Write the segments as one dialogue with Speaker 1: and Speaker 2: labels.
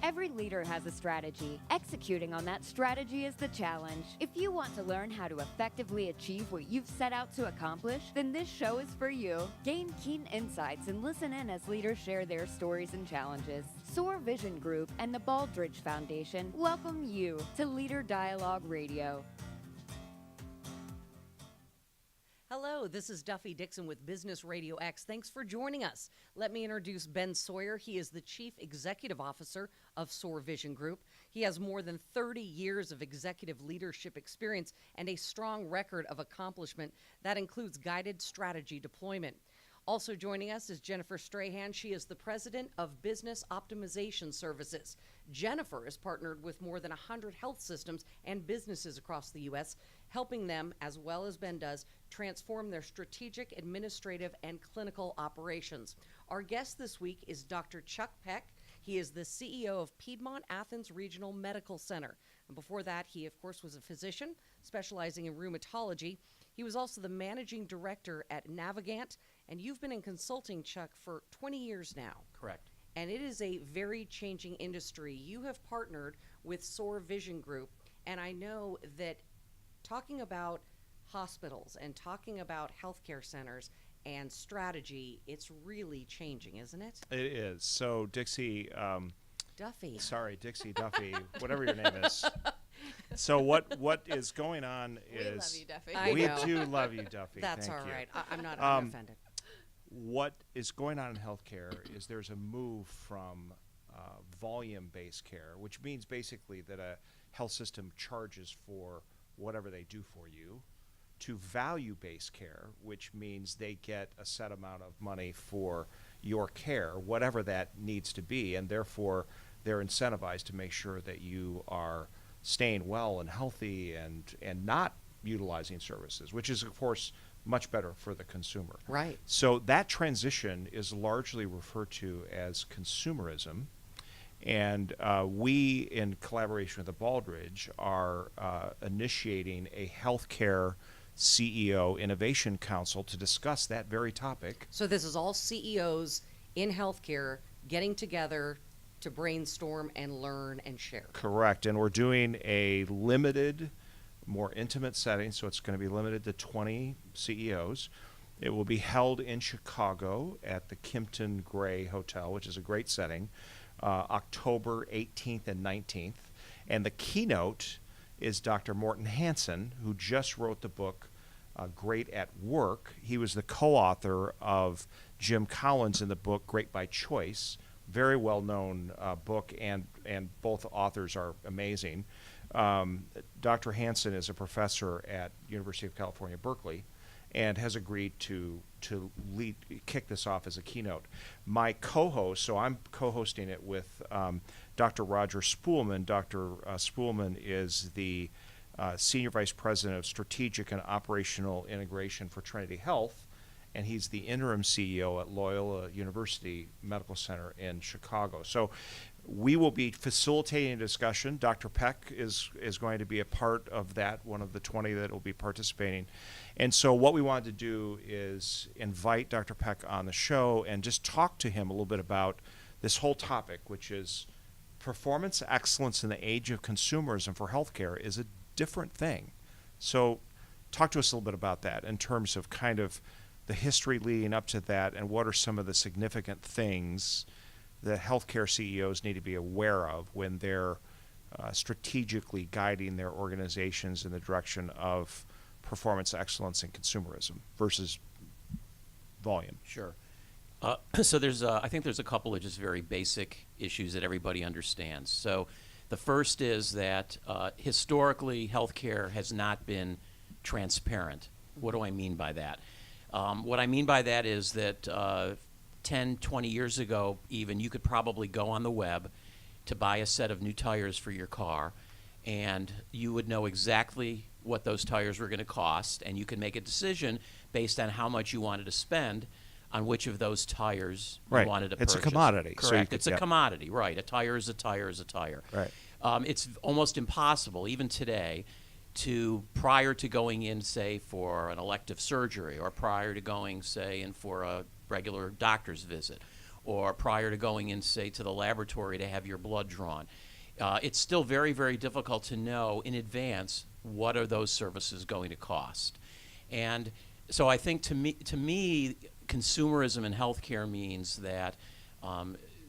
Speaker 1: Every leader has a strategy. Executing on that strategy is the challenge. If you want to learn how to effectively achieve what you've set out to accomplish, then this show is for you. Gain keen insights and listen in as leaders share their stories and challenges. Soar Vision Group and the Baldrige Foundation welcome you to Leader Dialogue Radio.
Speaker 2: Hello, this is Duffy Dixon with Business Radio X. Thanks for joining us. Let me introduce Ben Sawyer. He is the Chief Executive Officer of Soar Vision Group. He has more than 30 years of executive leadership experience and a strong record of accomplishment that includes guided strategy deployment. Also joining us is Jennifer Strahan. She is the President of Business Optimization Services. Jennifer is partnered with more than 100 health systems and businesses across the U.S., helping them, as well as Ben does, transform their strategic, administrative, and clinical operations. Our guest this week is Dr. Chuck Peck. He is the CEO of Piedmont Athens Regional Medical Center. And before that, he, of course, was a physician specializing in rheumatology. He was also the managing director at Navigant, and you've been in consulting, Chuck, for 20 years now.
Speaker 3: Correct.
Speaker 2: And it is a very changing industry. You have partnered with Soar Vision Group, and I know that talking about hospitals and talking about healthcare centers and strategy, it's really changing, isn't it?
Speaker 3: It is. So, Dixie,
Speaker 2: Duffy.
Speaker 3: Sorry, Dixie, Duffy, whatever your name is. So what is going on is...
Speaker 4: We love you, Duffy.
Speaker 2: I
Speaker 3: We
Speaker 2: know.
Speaker 3: do love you, Duffy.
Speaker 2: That's
Speaker 3: Thank
Speaker 2: all
Speaker 3: you.
Speaker 2: right. I'm not I'm offended.
Speaker 3: What is going on in healthcare is there's a move from volume-based care, which means basically that a health system charges for whatever they do for you, to value-based care, which means they get a set amount of money for your care, whatever that needs to be, and therefore they're incentivized to make sure that you are staying well and healthy and not utilizing services, which is, of course, much better for the consumer.
Speaker 2: Right.
Speaker 3: So that transition is largely referred to as consumerism. And we, in collaboration with the Baldrige, are initiating a healthcare CEO Innovation Council to discuss that very topic.
Speaker 2: So this is all CEOs in healthcare getting together to brainstorm and learn and share.
Speaker 3: Correct. And we're doing a limited, more intimate setting, so it's going to be limited to 20 CEOs. It will be held in Chicago at the Kimpton Gray Hotel, which is a great setting, October 18th and 19th. And the keynote is Dr. Morten Hansen, who just wrote the book Great at Work. He was the co-author of Jim Collins in the book Great by Choice, very well-known book, and both authors are amazing. Dr. Hansen is a professor at University of California, Berkeley, and has agreed to kick this off as a keynote. My co-host, so I'm co-hosting it with Dr. Roger Spoolman. Dr. Spoolman is the Senior Vice President of Strategic and Operational Integration for Trinity Health, and he's the interim CEO at Loyola University Medical Center in Chicago. So we will be facilitating a discussion. Dr. Peck is going to be a part of that, one of the 20 that will be participating. And so what we wanted to do is invite Dr. Peck on the show and just talk to him a little bit about this whole topic, which is performance excellence in the age of consumerism for healthcare is a different thing. So talk to us a little bit about that in terms of kind of the history leading up to that, and what are some of the significant things that healthcare CEOs need to be aware of when they're strategically guiding their organizations in the direction of performance excellence and consumerism versus volume.
Speaker 5: Sure. So I think there's a couple of just very basic issues that everybody understands. So the first is that historically healthcare has not been transparent. What do I mean by that? What I mean by that is that 10, 20 years ago even, you could probably go on the web to buy a set of new tires for your car, and you would know exactly what those tires were going to cost, and you could make a decision based on how much you wanted to spend on which of those tires you wanted to purchase.
Speaker 3: It's a commodity.
Speaker 5: Correct. It's a commodity, right. A tire is a tire is a tire.
Speaker 3: Right.
Speaker 5: It's almost impossible, even today, prior to going in, say, for an elective surgery, or prior to going, say, in for a regular doctor's visit, or prior to going in, say, to the laboratory to have your blood drawn. It's still very, very difficult to know in advance what are those services going to cost. And so I think to me, consumerism in healthcare means that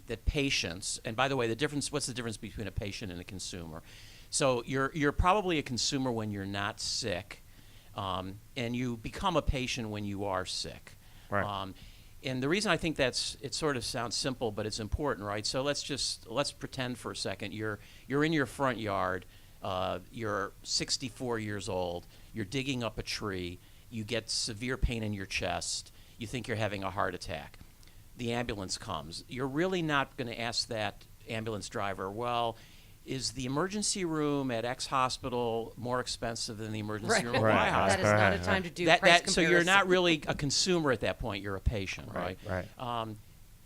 Speaker 5: that patients, and by the way, what's the difference between a patient and a consumer? So you're probably a consumer when you're not sick, and you become a patient when you are sick.
Speaker 3: Right.
Speaker 5: And the reason I think it sort of sounds simple, but it's important, right? So let's pretend for a second you're in your front yard, you're 64 years old, you're digging up a tree, you get severe pain in your chest, you think you're having a heart attack. The ambulance comes. You're really not going to ask that ambulance driver, well, is the emergency room at X hospital more expensive than the emergency room at Y hospital?
Speaker 2: That is not a time to do price comparison.
Speaker 5: So you're not really a consumer at that point. You're a patient, right?
Speaker 3: Right.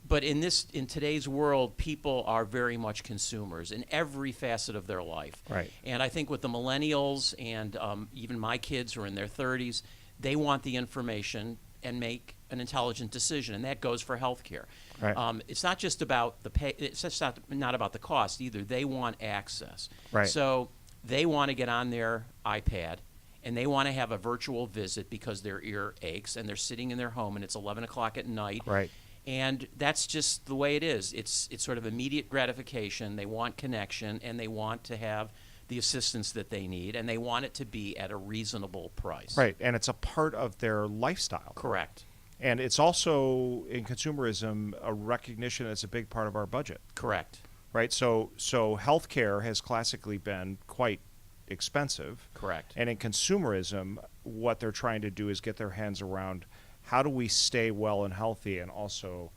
Speaker 5: But in today's world, people are very much consumers in every facet of their life.
Speaker 3: Right.
Speaker 5: And I think with the millennials and even my kids who are in their 30s, they want the information and make an intelligent decision, and that goes for healthcare.
Speaker 3: Right.
Speaker 5: It's not just about it's just not about the cost either. They want access.
Speaker 3: Right.
Speaker 5: So they want to get on their iPad and they want to have a virtual visit because their ear aches and they're sitting in their home and it's 11 o'clock at night.
Speaker 3: Right.
Speaker 5: And that's just the way it is. It's sort of immediate gratification. They want connection and they want to have the assistance that they need, and they want it to be at a reasonable price.
Speaker 3: Right, and it's a part of their lifestyle.
Speaker 5: Correct.
Speaker 3: And it's also, in consumerism, a recognition that it's a big part of our budget.
Speaker 5: Correct.
Speaker 3: Right, so healthcare has classically been quite expensive.
Speaker 5: Correct.
Speaker 3: And in consumerism, what they're trying to do is get their hands around how do we stay well and healthy and also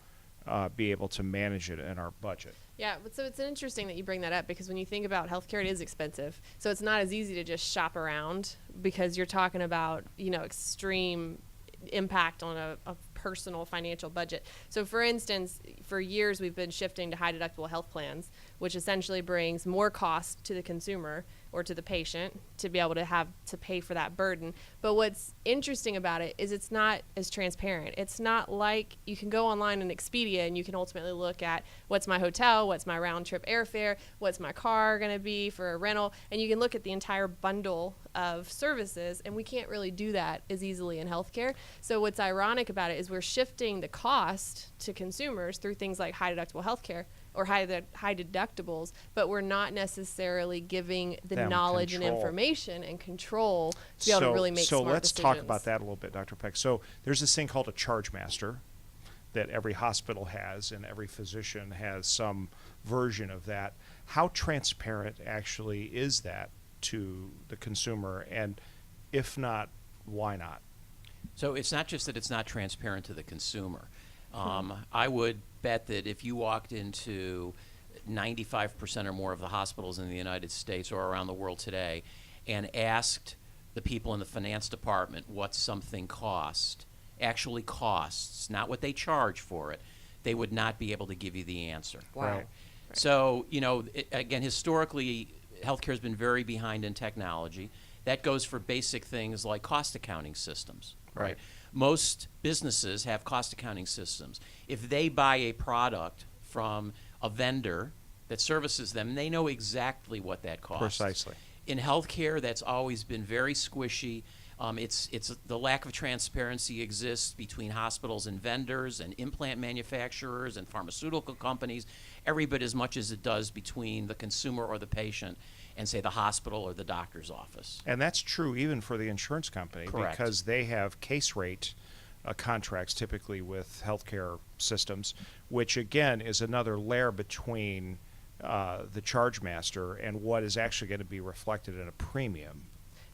Speaker 3: be able to manage it in our budget.
Speaker 4: Yeah, so it's interesting that you bring that up because when you think about healthcare, it is expensive. So it's not as easy to just shop around because you're talking about, extreme impact on a personal financial budget. So for instance, for years we've been shifting to high deductible health plans, which essentially brings more cost to the consumer or to the patient to be able to have to pay for that burden. But what's interesting about it is it's not as transparent. It's not like you can go online on Expedia and you can ultimately look at what's my hotel, what's my round trip airfare, what's my car going to be for a rental, and you can look at the entire bundle of services, and we can't really do that as easily in healthcare. So what's ironic about it is we're shifting the cost to consumers through things like high deductible healthcare or high deductibles, but we're not necessarily giving the knowledge and information and control to be able to really make smart decisions. So
Speaker 3: let's talk about that a little bit, Dr. Peck. So there's this thing called a charge master that every hospital has, and every physician has some version of that. How transparent actually is that to the consumer, and if not, why not?
Speaker 5: So it's not just that it's not transparent to the consumer. I would bet that if you walked into 95% or more of the hospitals in the United States or around the world today and asked the people in the finance department what something actually costs, not what they charge for it, they would not be able to give you the answer.
Speaker 2: Wow.
Speaker 3: Right.
Speaker 5: So, again, historically, healthcare has been very behind in technology. That goes for basic things like cost accounting systems, right? Most businesses have cost accounting systems. If they buy a product from a vendor that services them, they know exactly what that costs.
Speaker 3: Precisely.
Speaker 5: In healthcare, that's always been very squishy. It's the lack of transparency exists between hospitals and vendors and implant manufacturers and pharmaceutical companies, every bit as much as it does between the consumer or the patient and, say, the hospital or the doctor's office.
Speaker 3: And that's true even for the insurance company.
Speaker 5: Correct.
Speaker 3: Because they have case rate contracts typically with healthcare systems, which again is another layer between the charge master and what is actually going to be reflected in a premium.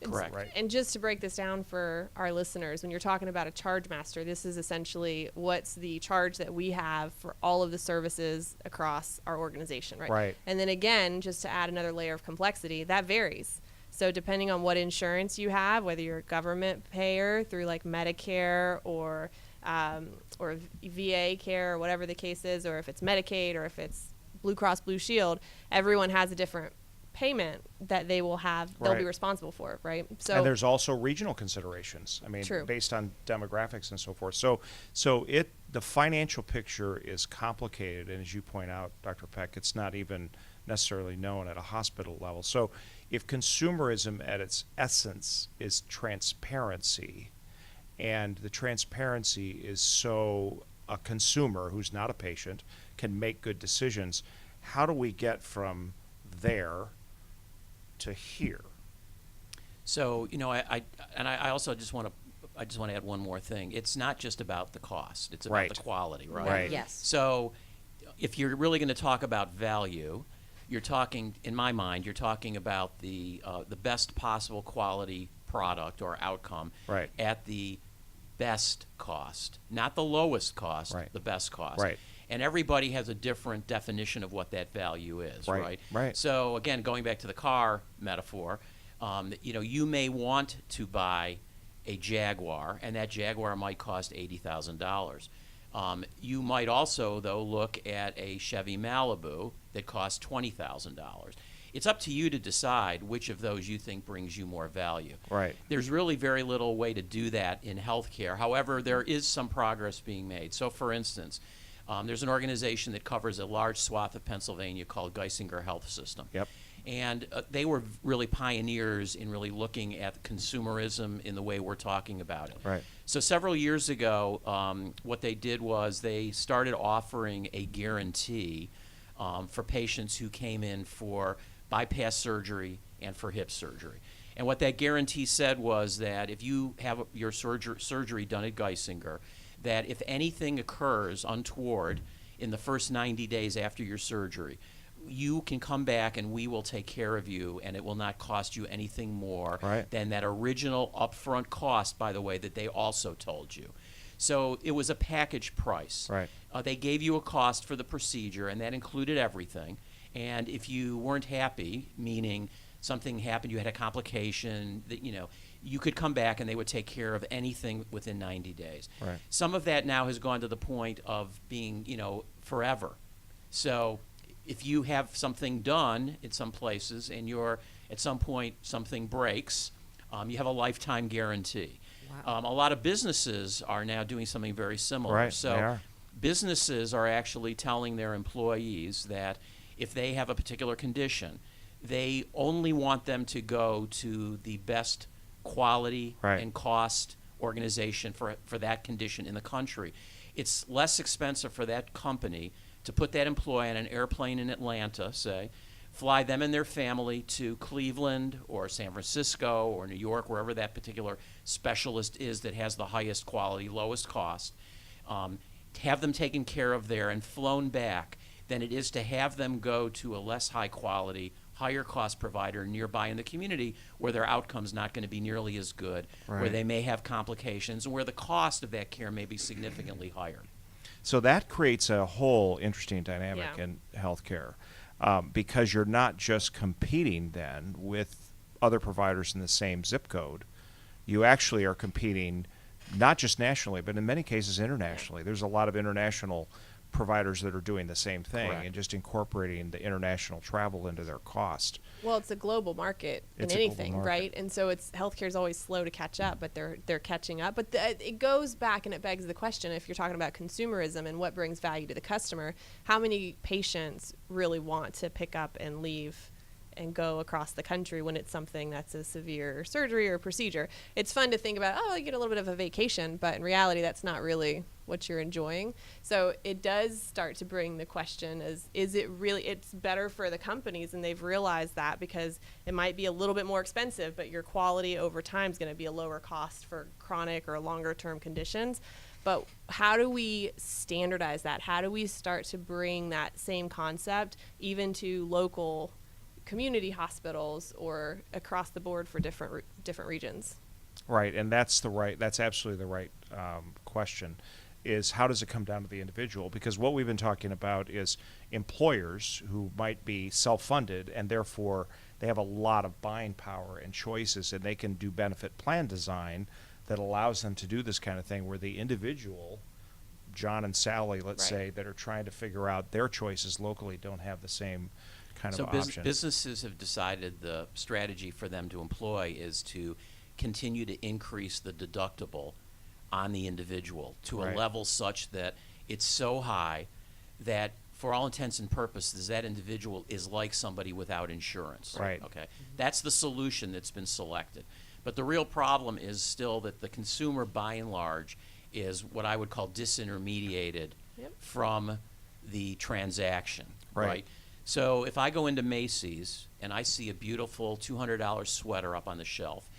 Speaker 5: Correct.
Speaker 3: Right.
Speaker 4: And just to break this down for our listeners, when you're talking about a charge master, this is essentially what's the charge that we have for all of the services across our organization, right?
Speaker 3: Right.
Speaker 4: And then again, just to add another layer of complexity, that varies. So depending on what insurance you have, whether you're a government payer through like Medicare or VA care or whatever the case is, or if it's Medicaid or if it's Blue Cross Blue Shield, everyone has a different payment that they will have, they'll be
Speaker 3: Right.
Speaker 4: responsible for, right? So
Speaker 3: And there's also regional considerations. I mean,
Speaker 4: True.
Speaker 3: based on demographics and so forth. So the financial picture is complicated, and as you point out, Dr. Peck, it's not even necessarily known at a hospital level. So if consumerism at its essence is transparency, and the transparency is so a consumer who's not a patient can make good decisions, how do we get from there to here?
Speaker 5: So, I also just want to add one more thing. It's not just about the cost; it's about
Speaker 3: Right.
Speaker 5: the quality, right?
Speaker 3: Right.
Speaker 2: Yes.
Speaker 5: So, if you're really going to talk about value, you're talking, in my mind, you're talking about the best possible quality product or outcome
Speaker 3: Right.
Speaker 5: at the best cost, not the lowest cost,
Speaker 3: Right.
Speaker 5: the best cost.
Speaker 3: Right.
Speaker 5: And everybody has a different definition of what that value is,
Speaker 3: Right,
Speaker 5: right?
Speaker 3: right.
Speaker 5: So again, going back to the car metaphor, you may want to buy a Jaguar, and that Jaguar might cost $80,000. You might also, though, look at a Chevy Malibu that costs $20,000. It's up to you to decide which of those you think brings you more value.
Speaker 3: Right.
Speaker 5: There's really very little way to do that in healthcare. However, there is some progress being made. So, for instance, there's an organization that covers a large swath of Pennsylvania called Geisinger Health System.
Speaker 3: Yep.
Speaker 5: And they were really pioneers in really looking at consumerism in the way we're talking about it.
Speaker 3: Right.
Speaker 5: So several years ago, what they did was they started offering a guarantee for patients who came in for bypass surgery and for hip surgery. And what that guarantee said was that if you have your surgery done at Geisinger, that if anything occurs untoward in the first 90 days after your surgery, you can come back and we will take care of you, and it will not cost you anything more
Speaker 3: Right.
Speaker 5: than that original upfront cost, by the way, that they also told you. So it was a package price.
Speaker 3: Right.
Speaker 5: They gave you a cost for the procedure, and that included everything. And if you weren't happy, meaning something happened, you had a complication, that you could come back and they would take care of anything within 90 days.
Speaker 3: Right.
Speaker 5: Some of that now has gone to the point of being, forever. So if you have something done in some places and at some point something breaks, you have a lifetime guarantee.
Speaker 2: Wow.
Speaker 5: A lot of businesses are now doing something very similar.
Speaker 3: Right,
Speaker 5: So
Speaker 3: they are.
Speaker 5: businesses are actually telling their employees that if they have a particular condition, they only want them to go to the best quality
Speaker 3: Right.
Speaker 5: and cost organization for that condition in the country. It's less expensive for that company to put that employee on an airplane in Atlanta, say, fly them and their family to Cleveland or San Francisco or New York, wherever that particular specialist is that has the highest quality, lowest cost, have them taken care of there and flown back, than it is to have them go to a less high quality, higher cost provider nearby in the community where their outcome's not going to be nearly as good, where
Speaker 3: Right.
Speaker 5: they may have complications, and where the cost of that care may be significantly higher.
Speaker 3: So that creates a whole interesting dynamic
Speaker 4: Yeah.
Speaker 3: in healthcare, because you're not just competing then with other providers in the same zip code. You actually are competing not just nationally, but in many cases internationally. There's a lot of international providers that are doing the same thing
Speaker 5: Correct.
Speaker 3: and just incorporating the international travel into their cost.
Speaker 4: Well, it's a global market in
Speaker 3: It's a global
Speaker 4: anything,
Speaker 3: market.
Speaker 4: right? And so healthcare is always slow to catch up, but they're catching up. But it goes back and it begs the question: if you're talking about consumerism and what brings value to the customer, how many patients really want to pick up and leave and go across the country when it's something that's a severe surgery or procedure? It's fun to think about, oh, you get a little bit of a vacation, but in reality, that's not really what you're enjoying. So it does start to bring the question is it really, it's better for the companies, and they've realized that, because it might be a little bit more expensive, but your quality over time is going to be a lower cost for chronic or longer term conditions. But how do we standardize that? How do we start to bring that same concept even to local community hospitals or across the board for different regions?
Speaker 3: Right, and that's absolutely the right question, is how does it come down to the individual? Because what we've been talking about is employers who might be self-funded, and therefore they have a lot of buying power and choices, and they can do benefit plan design that allows them to do this kind of thing, where the individual, John and Sally, let's
Speaker 4: Right.
Speaker 3: say, that are trying to figure out their choices locally, don't have the same kind
Speaker 5: So
Speaker 3: of option.
Speaker 5: businesses have decided the strategy for them to employ is to continue to increase the deductible on the individual to a
Speaker 3: Right.
Speaker 5: level such that it's so high that for all intents and purposes, that individual is like somebody without insurance.
Speaker 3: Right.
Speaker 5: Okay. That's the solution that's been selected. But the real problem is still that the consumer, by and large, is what I would call disintermediated
Speaker 4: Yep.
Speaker 5: from the transaction.
Speaker 3: Right.
Speaker 5: So if I go into Macy's and I see a beautiful $200 sweater up on the shelf,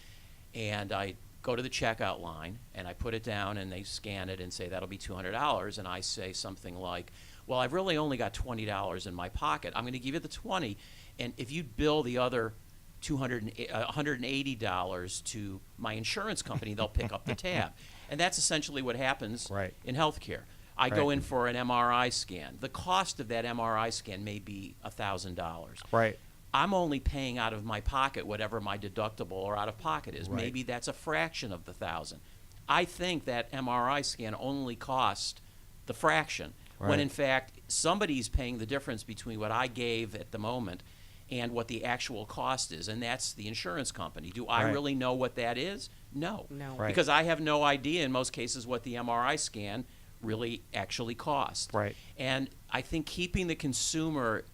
Speaker 5: and I go to the checkout line and I put it down and they scan it and say that'll be $200, and I say something like, well, I've really only got $20 in my pocket. I'm going to give you the 20, and if you bill the other $180 to my insurance company, they'll pick up the tab. And that's essentially what happens
Speaker 3: Right.
Speaker 5: in healthcare. I go
Speaker 3: Right.
Speaker 5: in for an MRI scan. The cost of that MRI scan may be $1,000.
Speaker 3: Right.
Speaker 5: I'm only paying out of my pocket whatever my deductible or out of pocket is.
Speaker 3: Right.
Speaker 5: Maybe that's a fraction of the 1,000. I think that MRI scan only cost the fraction, when
Speaker 3: Right.
Speaker 5: in fact somebody's paying the difference between what I gave at the moment and what the actual cost is, and that's the insurance company. Do I
Speaker 3: Right.
Speaker 5: really know what that is? No.
Speaker 2: No.
Speaker 3: Right.
Speaker 5: Because I have no idea in most cases what the MRI scan really actually cost.
Speaker 3: Right.
Speaker 5: And I think keeping the consumer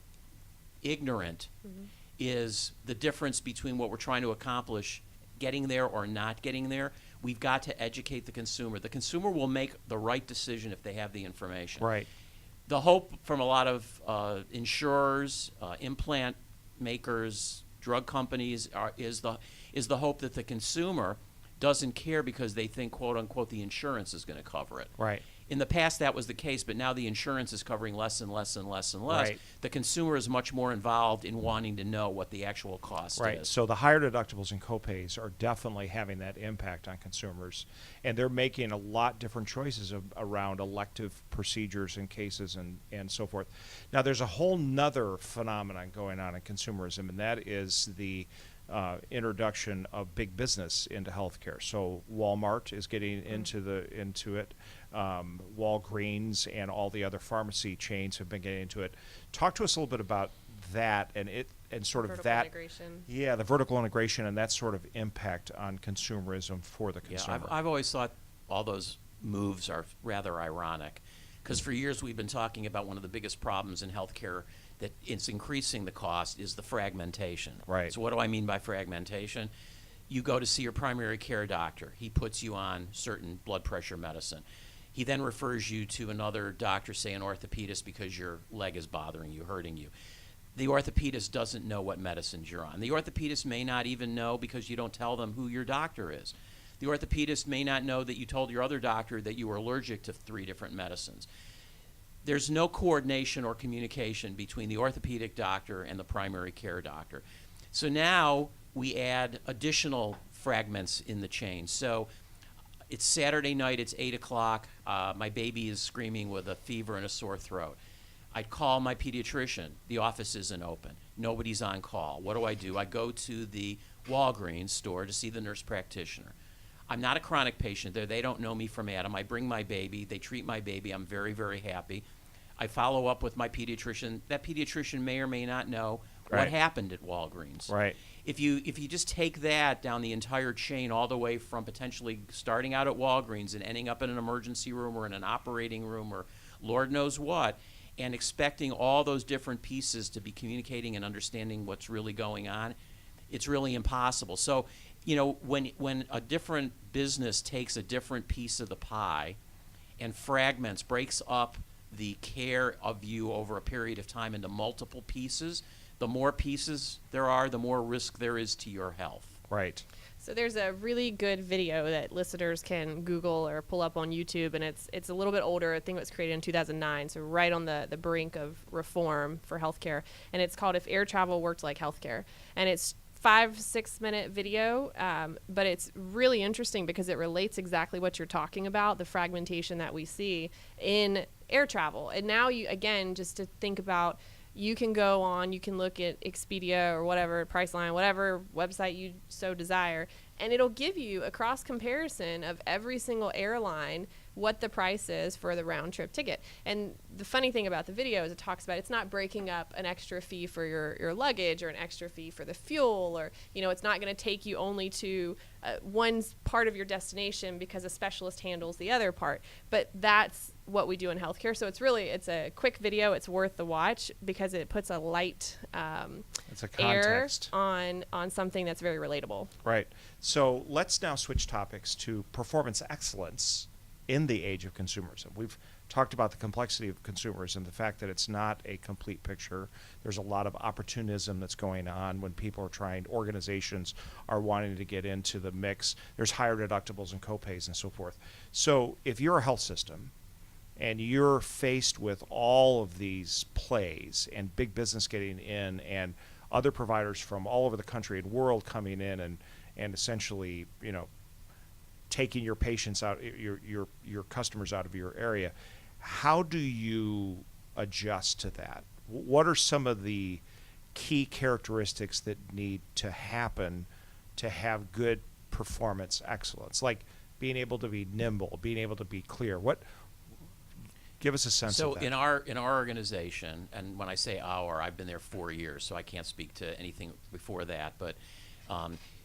Speaker 5: ignorant is the difference between what we're trying to accomplish, getting there or not getting there. We've got to educate the consumer. The consumer will make the right decision if they have the information.
Speaker 3: Right.
Speaker 5: The hope from a lot of insurers, implant makers, drug companies is the hope that the consumer doesn't care because they think, quote unquote, the insurance is going to cover it.
Speaker 3: Right.
Speaker 5: In the past, that was the case, but now the insurance is covering less and less and less and less.
Speaker 3: Right.
Speaker 5: The consumer is much more involved in wanting to know what the actual cost
Speaker 3: Right.
Speaker 5: is.
Speaker 3: So the higher deductibles and copays are definitely having that impact on consumers, and they're making a lot different choices around elective procedures and cases and so forth. Now, there's a whole nother phenomenon going on in consumerism, and that is the introduction of big business into healthcare. So Walmart is getting into it. Walgreens and all the other pharmacy chains have been getting into it. Talk to us a little bit about that and sort of
Speaker 4: Vertical
Speaker 3: that.
Speaker 4: integration.
Speaker 3: Yeah, the vertical integration and that sort of impact on consumerism for the
Speaker 5: Yeah,
Speaker 3: consumer.
Speaker 5: I've always thought all those moves are rather ironic, because for years we've been talking about one of the biggest problems in healthcare that is increasing the cost is the fragmentation.
Speaker 3: Right.
Speaker 5: So what do I mean by fragmentation? You go to see your primary care doctor. He puts you on certain blood pressure medicine. He then refers you to another doctor, say an orthopedist, because your leg is bothering you, hurting you. The orthopedist doesn't know what medicines you're on. The orthopedist may not even know, because you don't tell them who your doctor is. The orthopedist may not know that you told your other doctor that you were allergic to 3 different medicines. There's no coordination or communication between the orthopedic doctor and the primary care doctor. So now we add additional fragments in the chain. So it's Saturday night, it's 8 o'clock, my baby is screaming with a fever and a sore throat. I'd call my pediatrician. The office isn't open. Nobody's on call. What do? I go to the Walgreens store to see the nurse practitioner. I'm not a chronic patient there. They don't know me from Adam. I bring my baby. They treat my baby. I'm very, very happy. I follow up with my pediatrician. That pediatrician may or may not know what
Speaker 3: Right.
Speaker 5: happened at Walgreens.
Speaker 3: Right.
Speaker 5: If you just take that down the entire chain, all the way from potentially starting out at Walgreens and ending up in an emergency room or in an operating room or Lord knows what, and expecting all those different pieces to be communicating and understanding what's really going on, it's really impossible. So, you know, when a different business takes a different piece of the pie and fragments, breaks up the care of you over a period of time into multiple pieces, the more pieces there are, the more risk there is to your health.
Speaker 3: Right.
Speaker 4: So there's a really good video that listeners can Google or pull up on YouTube, and it's a little bit older. I think it was created in 2009, so right on the brink of reform for healthcare. And it's called "If Air Travel Worked Like Healthcare," and it's 5-6 minute video, but it's really interesting because it relates exactly what you're talking about, the fragmentation that we see in air travel. And now you, again, just to think about, you can go on, you can look at Expedia or whatever, Priceline, whatever website you so desire, and it'll give you a cross comparison of every single airline what the price is for the round trip ticket. And the funny thing about the video is it talks about it's not breaking up an extra fee for your luggage or an extra fee for the fuel, or, you know, it's not going to take you only to one part of your destination because a specialist handles the other part. But that's what we do in healthcare. So it's a quick video. It's worth the watch because it puts a light
Speaker 3: It's a
Speaker 4: air
Speaker 3: context.
Speaker 4: on something that's very relatable.
Speaker 3: Right. So let's now switch topics to performance excellence in the age of consumerism. We've talked about the complexity of consumerism, the fact that it's not a complete picture. There's a lot of opportunism that's going on when people are trying, organizations are wanting to get into the mix. There's higher deductibles and copays and so forth. So if you're a health system and you're faced with all of these plays and big business getting in and other providers from all over the country and world coming in and essentially, you know, taking your patients out, your customers out of your area, how do you adjust to that? What are some of the key characteristics that need to happen to have good performance excellence? Like being able to be nimble, being able to be clear. Give us a sense of that.
Speaker 5: So in our organization, and when I say our, I've been there 4 years, so I can't speak to anything before that. But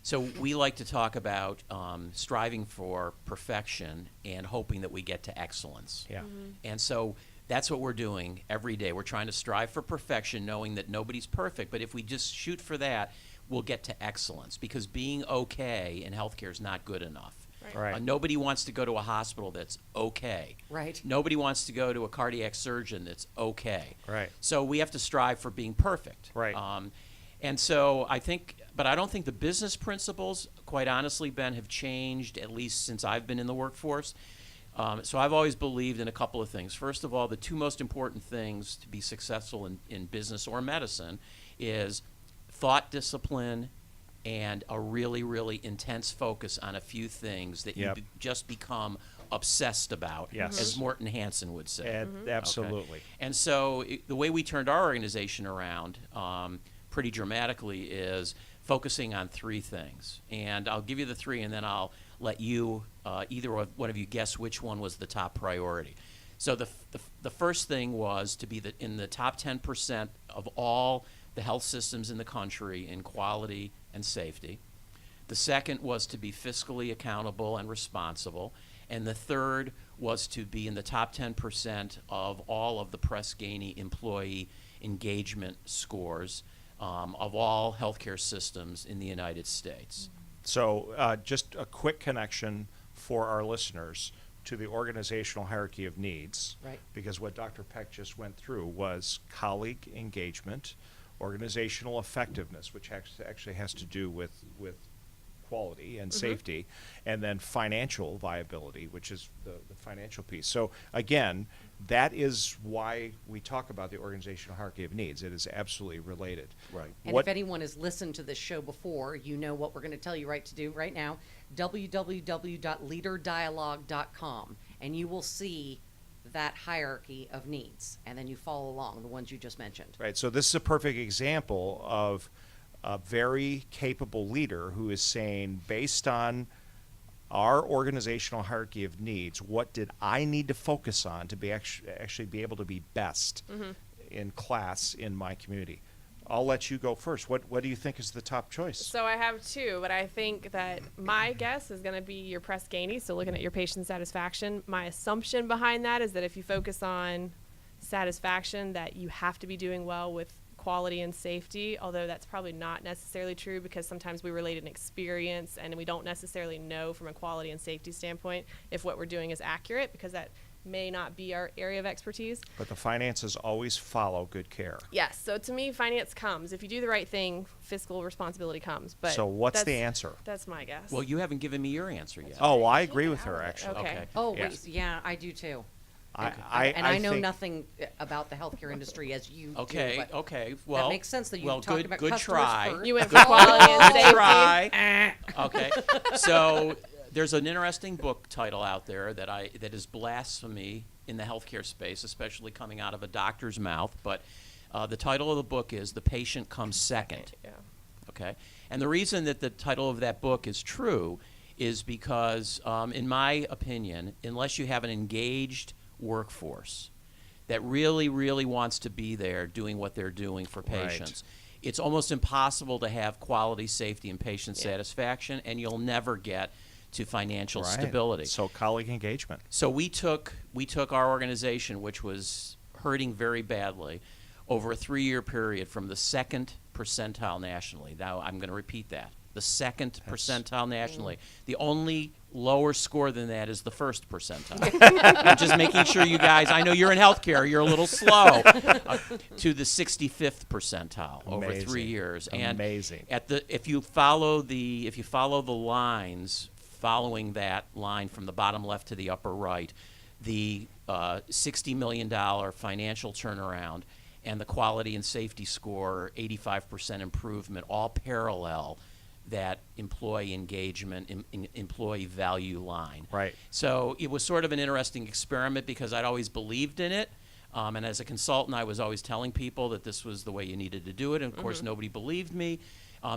Speaker 5: so we like to talk about striving for perfection and hoping that we get to excellence.
Speaker 3: Yeah.
Speaker 5: And so that's what we're doing every day. We're trying to strive for perfection, knowing that nobody's perfect. But if we just shoot for that, we'll get to excellence. Because being okay in healthcare is not good enough.
Speaker 3: Right.
Speaker 5: Nobody wants to go to a hospital that's okay.
Speaker 2: Right.
Speaker 5: Nobody wants to go to a cardiac surgeon that's okay.
Speaker 3: Right.
Speaker 5: So we have to strive for being perfect.
Speaker 3: Right.
Speaker 5: And so I think, but I don't think the business principles, quite honestly, Ben, have changed, at least since I've been in the workforce. So I've always believed in a couple of things. First of all, the two most important things to be successful in business or medicine is thought discipline and a really, really intense focus on a few things that
Speaker 3: Yep.
Speaker 5: you just become obsessed about,
Speaker 3: Yes.
Speaker 5: as Morton Hansen would say.
Speaker 3: Absolutely.
Speaker 5: And so the way we turned our organization around pretty dramatically is focusing on three things. And I'll give you the three, and then I'll let you, either one of you, guess which one was the top priority. So the first thing was to be in the top 10% of all the health systems in the country in quality and safety. The second was to be fiscally accountable and responsible. And the third was to be in the top 10% of all of the Press-Ganey employee engagement scores of all healthcare systems in the United States.
Speaker 3: So just a quick connection for our listeners to the organizational hierarchy of needs.
Speaker 2: Right.
Speaker 3: Because what Dr. Peck just went through was colleague engagement, organizational effectiveness, which actually has to do with quality and safety, and then financial viability, which is the financial piece. So again, that is why we talk about the organizational hierarchy of needs. It is absolutely related.
Speaker 5: Right.
Speaker 2: And if anyone has listened to this show before, you know what we're going to tell you to do right now, www.leaderdialogue.com, and you will see that hierarchy of needs, and then you follow along, the ones you just mentioned.
Speaker 3: Right. So this is a perfect example of a very capable leader who is saying, based on our organizational hierarchy of needs, what did I need to focus on to be actually be able to be best in class in my community? I'll let you go first. What do you think is the top choice?
Speaker 4: So I have two, but I think that my guess is going to be your Press-Ganey, so looking at your patient satisfaction. My assumption behind that is that if you focus on satisfaction, that you have to be doing well with quality and safety, although that's probably not necessarily true because sometimes we relate an experience and we don't necessarily know from a quality and safety standpoint if what we're doing is accurate, because that may not be our area of expertise.
Speaker 3: But the finances always follow good care.
Speaker 4: Yes, so to me, finance comes. If you do the right thing, fiscal responsibility comes. But
Speaker 3: So what's the answer?
Speaker 4: That's my guess.
Speaker 5: Well, you haven't given me your answer yet.
Speaker 3: Oh, I agree with her, actually.
Speaker 4: Okay.
Speaker 2: Oh,
Speaker 3: Yes.
Speaker 2: wait, yeah, I do too.
Speaker 3: I
Speaker 2: know
Speaker 3: think-
Speaker 2: nothing about the healthcare industry as you do.
Speaker 5: Okay,
Speaker 2: but
Speaker 5: okay. Well,
Speaker 2: that makes sense that you
Speaker 5: well,
Speaker 2: talked
Speaker 5: good,
Speaker 2: about
Speaker 5: good
Speaker 2: customers
Speaker 5: try.
Speaker 2: first.
Speaker 4: You went for quality and safety.
Speaker 5: Try. Okay. So there's an interesting book title out there that is blasphemy in the healthcare space, especially coming out of a doctor's mouth. But the title of the book is "The Patient Comes Second."
Speaker 4: Yeah.
Speaker 5: Okay. And the reason that the title of that book is true is because, in my opinion, unless you have an engaged workforce that really, really wants to be there doing what they're doing for patients, it's almost impossible to have quality, safety, and patient satisfaction, and you'll never get to financial stability.
Speaker 3: So colleague engagement.
Speaker 5: So we took our organization, which was hurting very badly, over a 3-year period from the 2nd percentile nationally. Now I'm going to repeat that. The 2nd percentile nationally. The only lower score than that is the 1st percentile. I'm just making sure you guys, I know you're in healthcare, you're a little slow, to the 65th percentile over 3 years. And
Speaker 3: Amazing.
Speaker 5: if you follow the lines following that line from the bottom left to the upper right, the $60 million financial turnaround and the quality and safety score, 85% improvement, all parallel that employee engagement, employee value line.
Speaker 3: Right.
Speaker 5: So it was sort of an interesting experiment because I'd always believed in it. And as a consultant, I was always telling people that this was the way you needed to do it. And, of course, nobody believed me.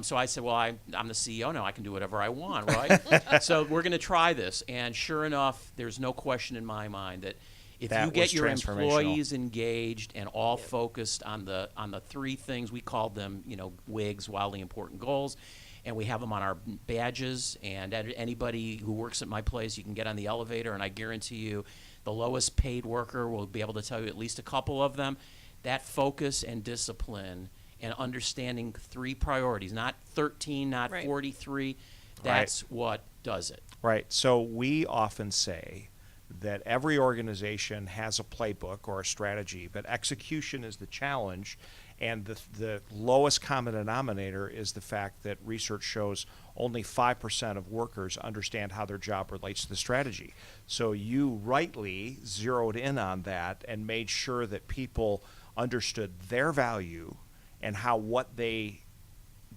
Speaker 5: So I said, well, I'm the CEO now. I can do whatever I want, right? So we're going to try this. And sure enough, there's no question in my mind that if you get your employees engaged and all focused on the 3 things, we called them, WIGs, wildly important goals, and we have them on our badges, and anybody who works at my place, you can get on the elevator, and I guarantee you the lowest paid worker will be able to tell you at least a couple of them. That focus and discipline and understanding 3 priorities, not 13, not 43, that's what does it.
Speaker 3: Right. So we often say that every organization has a playbook or a strategy, but execution is the challenge. And the lowest common denominator is the fact that research shows only 5% of workers understand how their job relates to the strategy. So you rightly zeroed in on that and made sure that people understood their value and how what they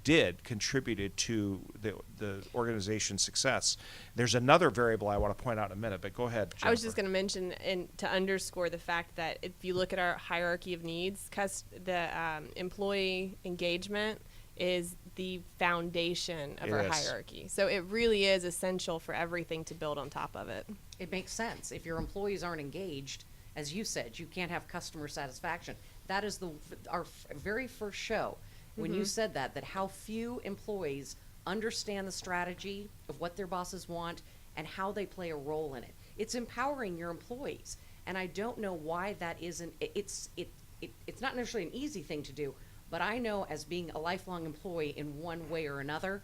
Speaker 3: did contributed to the organization's success. There's another variable I want to point out in a minute, but go ahead, Jennifer.
Speaker 4: I was just going to mention, and to underscore the fact that if you look at our hierarchy of needs, the employee engagement is the foundation of our hierarchy. So it really is essential for everything to build on top of it.
Speaker 2: It makes sense. If your employees aren't engaged, as you said, you can't have customer satisfaction. That is our very first show. When you said that how few employees understand the strategy of what their bosses want and how they play a role in it. It's empowering your employees. And I don't know why that isn't, it's not necessarily an easy thing to do, but I know as being a lifelong employee in one way or another,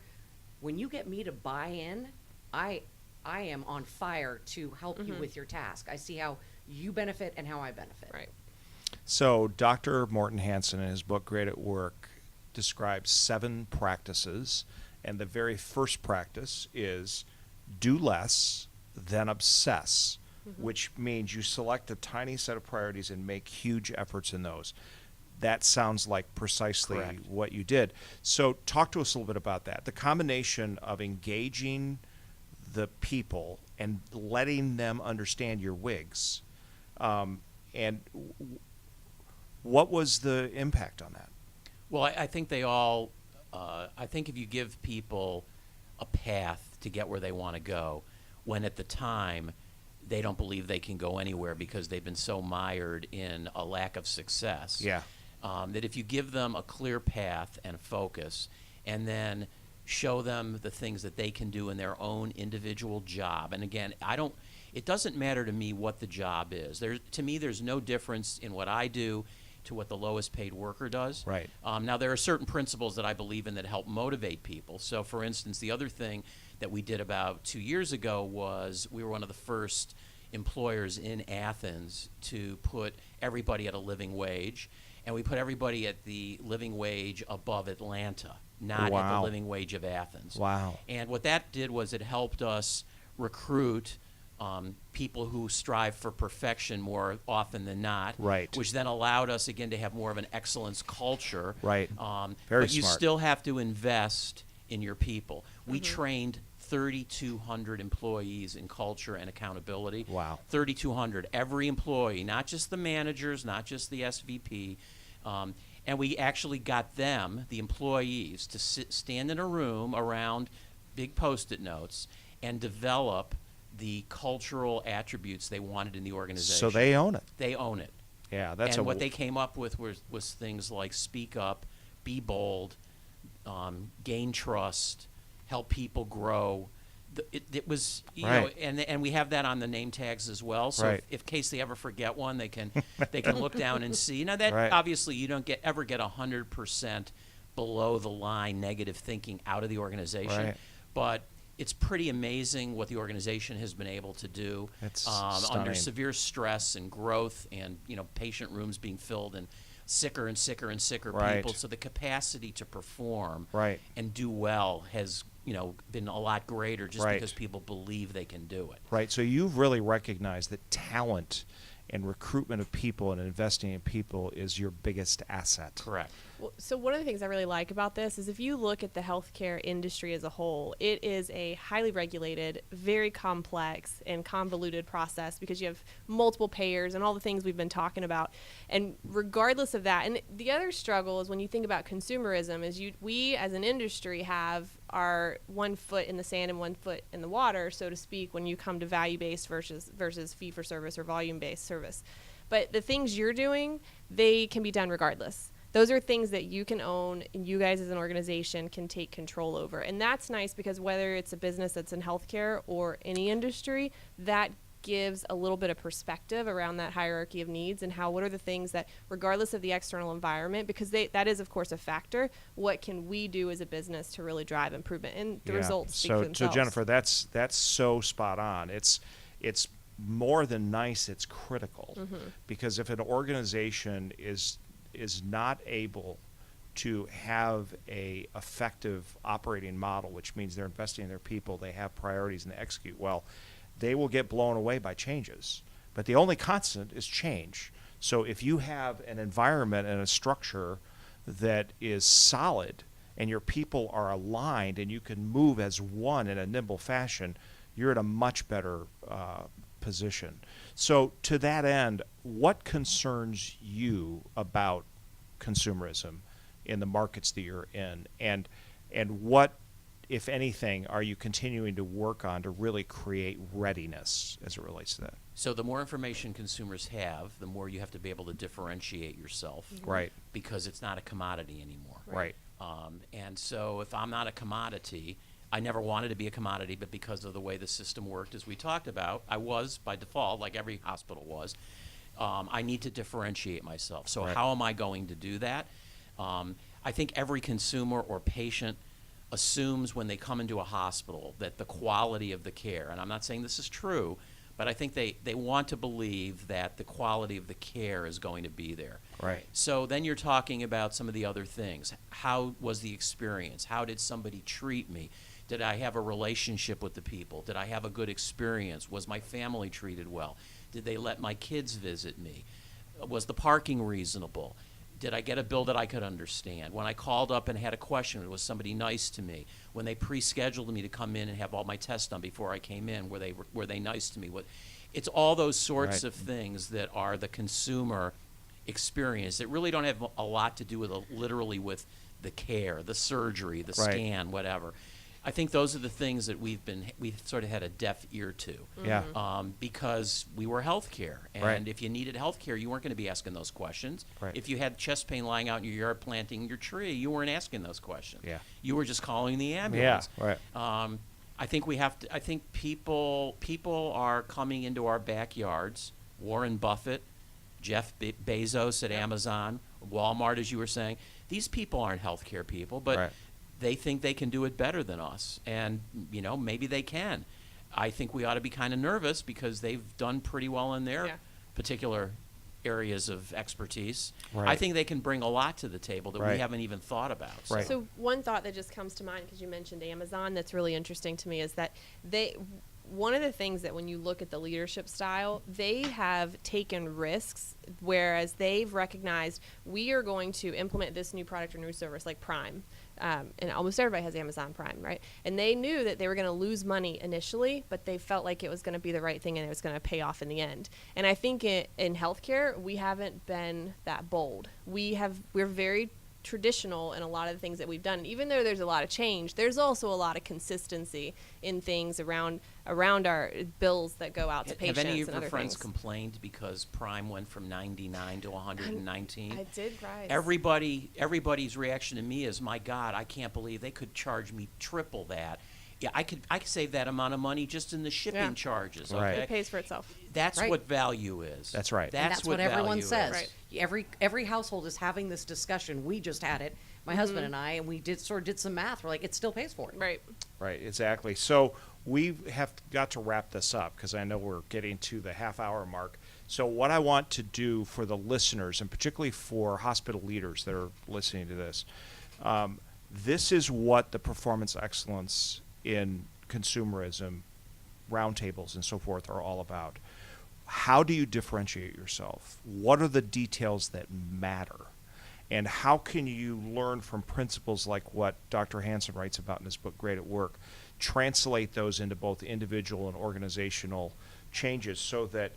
Speaker 2: when you get me to buy in, I am on fire to help you with your task. I see how you benefit and how I benefit.
Speaker 4: Right.
Speaker 3: So Dr. Morton Hansen in his book, Great at Work, describes 7 practices, and the very first practice is do less than obsess, which means you select a tiny set of priorities and make huge efforts in those. That sounds like precisely what you did. So talk to us a little bit about that. The combination of engaging the people and letting them understand your WIGs, and what was the impact on that?
Speaker 5: Well, I think they all, I think if you give people a path to get where they want to go, when at the time they don't believe they can go anywhere because they've been so mired in a lack of success, that if you give them a clear path and focus and then show them the things that they can do in their own individual job, and again, it doesn't matter to me what the job is. To me, there's no difference in what I do to what the lowest paid worker does.
Speaker 3: Right.
Speaker 5: Now, there are certain principles that I believe in that help motivate people. So, for instance, the other thing that we did about 2 years ago was we were one of the first employers in Athens to put everybody at a living wage, and we put everybody at the living wage above Atlanta, not at the living wage of Athens.
Speaker 3: Wow.
Speaker 5: And what that did was it helped us recruit people who strive for perfection more often than not, which then allowed us again to have more of an excellence culture.
Speaker 3: Very
Speaker 5: but you
Speaker 3: smart.
Speaker 5: still have to invest in your people. We trained 3,200 employees in culture and accountability.
Speaker 3: Wow.
Speaker 5: 3,200. Every employee, not just the managers, not just the SVP. And we actually got them, the employees, to stand in a room around big Post-it notes and develop the cultural attributes they wanted in the organization.
Speaker 3: So they own it.
Speaker 5: They own it.
Speaker 3: Yeah, that's
Speaker 5: and what they came up with was things like speak up, be bold, gain trust, help people grow. It was, you know, and we have that on the name tags as well. So if case they ever forget one, they can look down and see. Now that obviously you don't ever get 100% below the line negative thinking out of the organization, but it's pretty amazing what the organization has been able to do under severe stress and growth, and patient rooms being filled and sicker and sicker and sicker people. So the capacity to perform and do well has been a lot greater just because people believe they can do it.
Speaker 3: Right. So you've really recognized that talent and recruitment of people and investing in people is your biggest asset.
Speaker 5: Correct.
Speaker 4: Well, so one of the things I really like about this is if you look at the healthcare industry as a whole, it is a highly regulated, very complex and convoluted process because you have multiple payers and all the things we've been talking about. And regardless of that, and the other struggle is when you think about consumerism is we as an industry have our one foot in the sand and one foot in the water, so to speak, when you come to value-based versus fee-for-service or volume-based service. But the things you're doing, they can be done regardless. Those are things that you can own and you guys as an organization can take control over. And that's nice because whether it's a business that's in healthcare or any industry, that gives a little bit of perspective around that hierarchy of needs and what are the things that, regardless of the external environment, because that is, of course, a factor, what can we do as a business to really drive improvement? And the results speak for themselves.
Speaker 3: So, Jennifer, that's so spot on. It's more than nice, it's critical. Because if an organization is not able to have a effective operating model, which means they're investing in their people, they have priorities, and they execute well, they will get blown away by changes. But the only constant is change. So if you have an environment and a structure that is solid and your people are aligned and you can move as one in a nimble fashion, you're in a much better position. So to that end, what concerns you about consumerism in the markets that you're in, and what, if anything, are you continuing to work on to really create readiness as it relates to that?
Speaker 5: So the more information consumers have, the more you have to be able to differentiate yourself.
Speaker 3: Right.
Speaker 5: Because it's not a commodity anymore.
Speaker 3: Right.
Speaker 5: And so if I'm not a commodity, I never wanted to be a commodity, but because of the way the system worked, as we talked about, I was by default, like every hospital was. I need to differentiate myself. So how am I going to do that? I think every consumer or patient assumes when they come into a hospital that the quality of the care, and I'm not saying this is true, but I think they want to believe that the quality of the care is going to be there.
Speaker 3: Right.
Speaker 5: So then you're talking about some of the other things. How was the experience? How did somebody treat me? Did I have a relationship with the people? Did I have a good experience? Was my family treated well? Did they let my kids visit me? Was the parking reasonable? Did I get a bill that I could understand? When I called up and had a question, was somebody nice to me? When they pre-scheduled me to come in and have all my tests done before I came in, were they nice to me? It's all those sorts of things that are the consumer experience that really don't have a lot to do with literally with the care, the surgery, the scan, whatever. I think those are the things that we've sort of had a deaf ear to.
Speaker 3: Yeah.
Speaker 5: Because we were healthcare, and if you needed healthcare, you weren't going to be asking those questions.
Speaker 3: Right.
Speaker 5: If you had chest pain lying out in your yard planting your tree, you weren't asking those questions.
Speaker 3: Yeah.
Speaker 5: You were just calling the ambulance.
Speaker 3: Yeah. Right.
Speaker 5: I think I think people are coming into our backyards. Warren Buffett, Jeff Bezos at Amazon, Walmart, as you were saying. These people aren't healthcare people, but they think they can do it better than us, and maybe they can. I think we ought to be kind of nervous because they've done pretty well in their particular areas of expertise. I think they can bring a lot to the table that we haven't even thought about.
Speaker 4: So one thought that just comes to mind because you mentioned Amazon that's really interesting to me is that one of the things that when you look at the leadership style, they have taken risks, whereas they've recognized we are going to implement this new product or new service like Prime. And almost everybody has Amazon Prime, right? And they knew that they were going to lose money initially, but they felt like it was going to be the right thing and it was going to pay off in the end. And I think in healthcare, we haven't been that bold. We're very traditional in a lot of the things that we've done. Even though there's a lot of change, there's also a lot of consistency in things around our bills that go out to patients.
Speaker 5: Have any of
Speaker 4: and
Speaker 5: your
Speaker 4: other
Speaker 5: friends
Speaker 4: things.
Speaker 5: complained because Prime went from 99 to 119?
Speaker 4: I did rise.
Speaker 5: Everybody's reaction to me is, my God, I can't believe they could charge me triple that. Yeah, I could save that amount of money just in the shipping charges.
Speaker 3: Right.
Speaker 5: Okay?
Speaker 4: It pays for itself.
Speaker 5: That's
Speaker 2: Right.
Speaker 5: what value is.
Speaker 3: That's right.
Speaker 2: And that's what
Speaker 5: value
Speaker 2: everyone
Speaker 5: is.
Speaker 2: says.
Speaker 4: Right.
Speaker 2: Every household is having this discussion. We just had it, my husband and I, and we did some math. We're like, it still pays for it.
Speaker 4: Right.
Speaker 3: Right, exactly. So we have got to wrap this up because I know we're getting to the half-hour mark. So what I want to do for the listeners, and particularly for hospital leaders that are listening to this, this is what the performance excellence in consumerism roundtables and so forth are all about. How do you differentiate yourself? What are the details that matter? And how can you learn from principles like what Dr. Hansen writes about in his book, Great at Work, translate those into both individual and organizational changes so that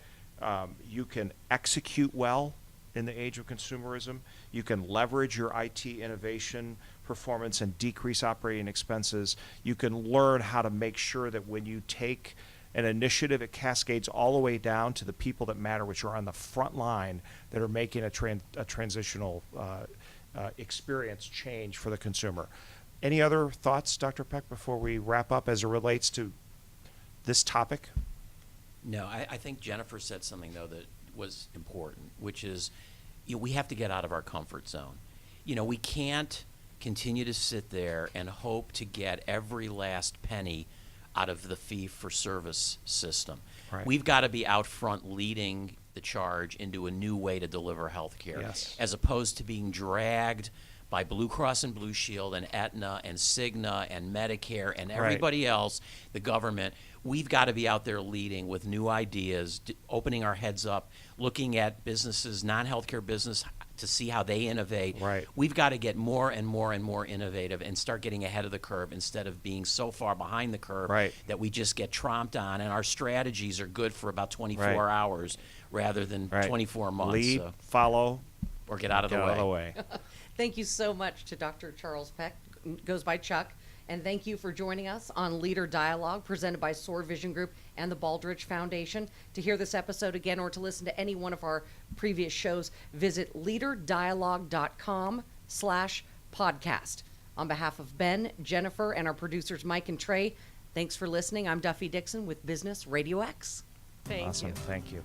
Speaker 3: you can execute well in the age of consumerism, you can leverage your IT innovation performance and decrease operating expenses, you can learn how to make sure that when you take an initiative, it cascades all the way down to the people that matter, which are on the front line that are making a transitional experience change for the consumer. Any other thoughts, Dr. Peck, before we wrap up as it relates to this topic?
Speaker 5: No, I think Jennifer said something, though, that was important, which is we have to get out of our comfort zone. We can't continue to sit there and hope to get every last penny out of the fee-for-service system.
Speaker 3: Right.
Speaker 5: We've got to be out front leading the charge into a new way to deliver health care,
Speaker 3: Yes.
Speaker 5: as opposed to being dragged by Blue Cross and Blue Shield and Aetna and Cigna and Medicare and everybody else, the government. We've got to be out there leading with new ideas, opening our heads up, looking at businesses, non-healthcare business, to see how they innovate.
Speaker 3: Right.
Speaker 5: We've got to get more and more and more innovative and start getting ahead of the curve instead of being so far behind the curve that we just get tromped on, and our strategies are good for about 24 hours rather than 24 months.
Speaker 3: Lead, follow,
Speaker 5: or get out of the way.
Speaker 2: Thank you so much to Dr. Charles Peck, goes by Chuck, and thank you for joining us on Leader Dialogue, presented by SOAR Vision Group and the Baldrige Foundation. To hear this episode again or to listen to any one of our previous shows, visit leaderdialogue.com/podcast. On behalf of Ben, Jennifer, and our producers Mike and Trey, thanks for listening. I'm Duffy Dixon with Business Radio X.
Speaker 4: Thank
Speaker 3: Awesome.
Speaker 4: you.
Speaker 3: Thank you.